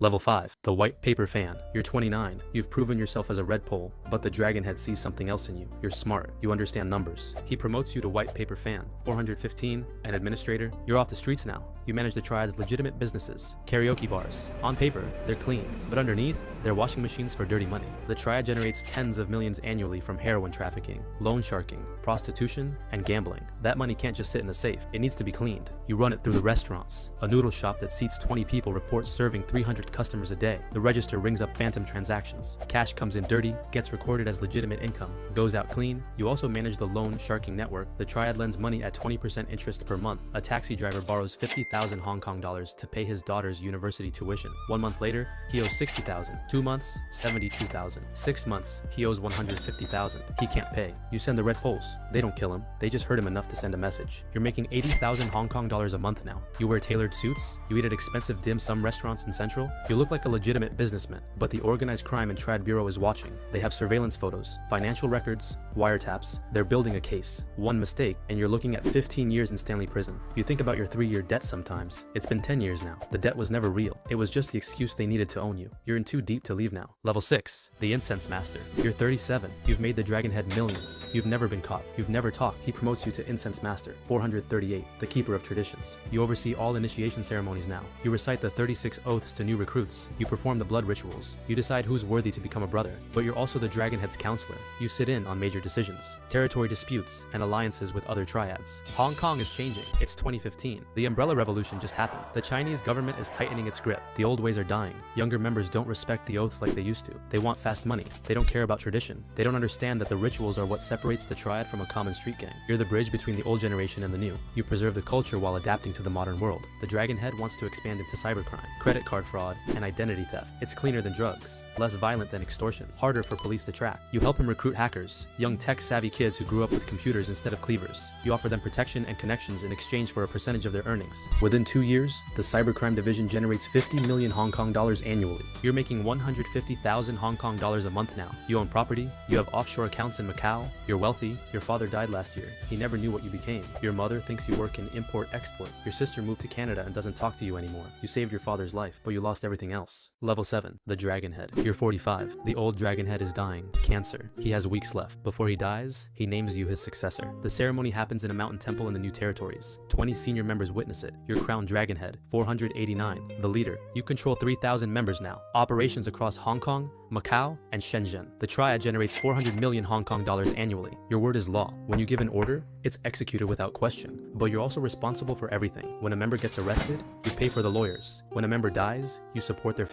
Level 5. The White Paper Fan. You're 29. You've proven yourself as a red pole, but the Dragonhead sees something else in you. You're smart. You understand numbers. He promotes you to White Paper Fan. 415. An administrator. You're off the streets now. You manage the Triad's legitimate businesses. Karaoke bars. On paper, they're clean, but underneath, they're washing machines for dirty money. The Triad generates tens of millions annually from heroin trafficking, loan sharking, prostitution, and gambling. That money can't just sit in a safe. It needs to be cleaned. You run it through the restaurants. A noodle shop that seats 20 people reports serving 300 customers a day. The register rings up phantom transactions. Cash comes in dirty, gets recorded as legitimate income, goes out clean. You also manage the loan sharking network. The Triad lends money at 20% interest per month. A taxi driver borrows 50,000 Hong Kong dollars to pay his daughter's university tuition. 1 month later, he owes 60,000. 2 months, 72,000. 6 months, he owes 150,000. He can't pay. You send the red poles. They don't kill him. They just hurt him enough to send a message. You're making 80,000 Hong Kong dollars a month now. You wear tailored suits. You eat at expensive dim sum restaurants in Central. You look like a legitimate businessman, but the Organized Crime and Triad Bureau is watching. They have surveillance photos, financial records, wiretaps. They're building a case. One mistake, and you're looking at 15 years in Stanley Prison. You think about your 3-year debt sometimes. It's been 10 years now. The debt was never real. It was just the excuse they needed to own you. You're in too deep to leave now. Level 6. The Incense Master. You're 37. You've made the Dragonhead millions. You've never been caught. You've never talked. He promotes you to Incense Master. 438. The Keeper of Traditions. You oversee all initiation ceremonies now. You recite the 36 oaths to new recruits. You perform the blood rituals. You decide who's worthy to become a brother. But you're also the Dragonhead's counselor. You sit in on major decisions, territory disputes, and alliances with other triads. Hong Kong is changing. It's 2015. The Umbrella Revolution just happened. The Chinese government is tightening its grip. The old ways are dying. Younger members don't respect the oaths like they used to. They want fast money. They don't care about tradition. They don't understand that the rituals are what separates the Triad from a common street gang. You're the bridge between the old generation and the new. You preserve the culture while adapting to the modern world. The Dragonhead wants to expand into cybercrime, credit card fraud, and identity theft. It's cleaner than drugs, less violent than extortion, harder for police to track. You help him recruit hackers, young tech-savvy kids who grew up with computers instead of cleavers. You offer them protection and connections in exchange for a percentage of their earnings. Within 2 years, the cybercrime division generates 50 million Hong Kong dollars annually. You're making 150,000 Hong Kong dollars a month now. You own property, you have offshore accounts in Macau, you're wealthy, your father died last year. He never knew what you became. Your mother thinks you work in import-export. Your sister moved to Canada and doesn't talk to you anymore. You saved your father's life, but you lost everything else. Level 7. The Dragonhead. You're 45. The old Dragonhead is dying. Cancer. He has weeks left. Before he dies, he names you his successor. The ceremony happens in a mountain temple in the New Territories. 20 senior members witness it. You're crowned Dragonhead. 489. The leader. You control 3,000 members now. Operations across Hong Kong, Macau, and Shenzhen. The Triad generates 400 million Hong Kong dollars annually. Your word is law. When you give an order, it's executed without question. But you're also responsible for everything. When a member gets arrested, you pay for the lawyers. When a member dies, you support their